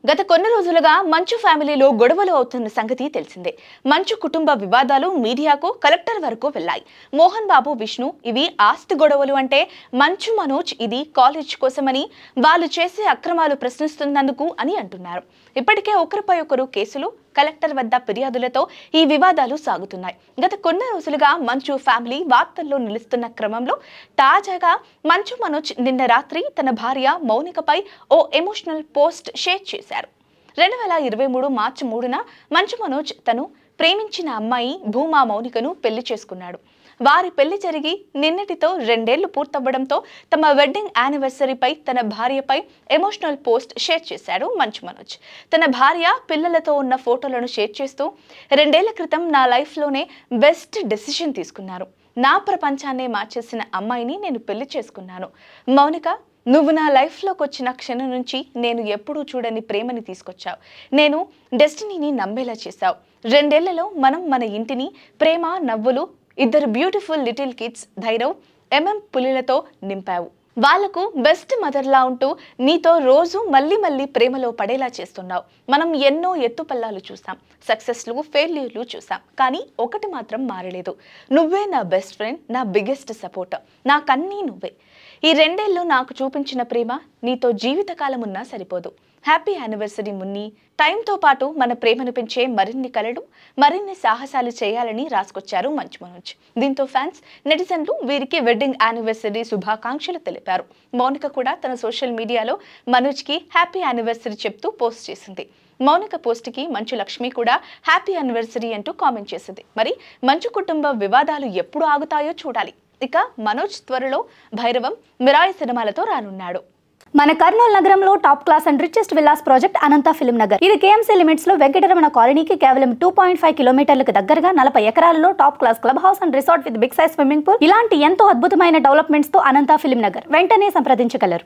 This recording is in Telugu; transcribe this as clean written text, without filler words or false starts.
గత కొన్ని రోజులుగా మంచు ఫ్యామిలీలో గొడవలు అవుతున్న సంగతి తెలిసిందే. మంచు కుటుంబ వివాదాలు మీడియాకు, కలెక్టర్ వరకు వెళ్లాయి. మోహన్ బాబు, విష్ణు ఇవి ఆస్తి గొడవలు అంటే, మంచు మనోజ్ ఇది కాలేజ్ కోసమని, వాళ్ళు చేసే అక్రమాలు ప్రశ్నిస్తున్నందుకు అని అంటున్నారు. ఇప్పటికే ఒకరిపై ఒకరు కేసులు, కలెక్టర్ వద్ద ఫిర్యాదులతో ఈ వివాదాలు సాగుతున్నాయి. గత కొన్ని రోజులుగా మంచు ఫ్యామిలీ వార్తల్లో నిలుస్తున్న క్రమంలో తాజాగా మంచు మనోజ్ నిన్న రాత్రి తన భార్య మౌనికపై ఓ ఎమోషనల్ పోస్ట్ షేర్ చేశారు. 2023 మార్చి 3న మంచు మనోజ్ తను ప్రేమించిన అమ్మాయి భూమా మౌనికను పెళ్లి చేసుకున్నాడు. వారి పెళ్లి జరిగి నిన్నటితో 2 ఏళ్లు పూర్తవ్వడంతో తమ వెడ్డింగ్ యానివర్సరీపై తన భార్యపై ఎమోషనల్ పోస్ట్ షేర్ చేశాడు మంచు మనోజ్. తన భార్య, పిల్లలతో ఉన్న ఫోటోలను షేర్ చేస్తూ, 2 ఏళ్ల క్రితం నా లైఫ్లోనే బెస్ట్ డెసిషన్ తీసుకున్నారు. నా ప్రపంచాన్నే మార్చేసిన అమ్మాయిని నేను పెళ్లి చేసుకున్నాను. మౌనిక, నువ్వు నా లైఫ్లోకి వచ్చిన క్షణం నుంచి నేను ఎప్పుడూ చూడని ప్రేమని తీసుకొచ్చావు. నేను డెస్టినీని నమ్మేలా చేశావు. 2 ఏళ్లలో మనం మన ఇంటిని ప్రేమ, నవ్వులు, 2 బ్యూటిఫుల్ లిటిల్ కిడ్స్, ధైర్యం, పులిలతో నింపావు. వాళ్లకు బెస్ట్ మదర్లా ఉంటూ నీతో రోజు మళ్ళీ ప్రేమలో పడేలా చేస్తున్నావు. మనం ఎన్నో ఎత్తుపల్లాలు చూసాం, సక్సెస్లు, ఫెయిల్యూర్లు చూసాం. కానీ ఒకటి మాత్రం మారలేదు. నువ్వే నా బెస్ట్ ఫ్రెండ్, నా బిగ్గెస్ట్ సపోర్ట్, నాకన్నీ నువ్వే. ఈ 2 ఏళ్ళు నాకు చూపించిన ప్రేమ నీతో జీవితకాలం ఉన్నా సరిపోదు. Happy anniversary Munni. టైంతో పాటు మన ప్రేమను పెంచే మరిన్ని కలలు, మరిన్ని సాహసాలు చేయాలని రాసుకొచ్చారు మంచు మనోజ్. దీంతో ఫ్యాన్స్, నెటిజన్లు వీరికి వెడ్డింగ్ యానివర్సరీ శుభాకాంక్షలు తెలిపారు. మౌనిక కూడా తన సోషల్ మీడియాలో మనోజ్కి హ్యాపీ యానివర్సరీ చెప్తూ పోస్ట్ చేసింది. మౌనిక పోస్ట్కి మంచు లక్ష్మి కూడా హ్యాపీ యానివర్సరీ అంటూ కామెంట్ చేసింది. మరి మంచు కుటుంబ వివాదాలు ఎప్పుడు ఆగుతాయో చూడాలి. ఇక మనోజ్ త్వరలో భైరవం, మిరాయి సినిమాలతో రానున్నాడు. మన కర్నూలు నగరంలో top class and richest villas project Anantha film Nagar. ఇది కేఎంసీ లిమిట్స్ లో వెంకటరమణ కాలనీకి కేవలం 2.5 కిలోమీటర్లకు దగ్గరగా 40 ఎకరాలలో top class club house and resort with big size swimming pool, ఇలాంటి ఎంతో అద్భుతమైన డెవలప్మెంట్స్ తో అనంత ఫిల్మ్ నగర్. వెంటనే సంప్రదించగలరు.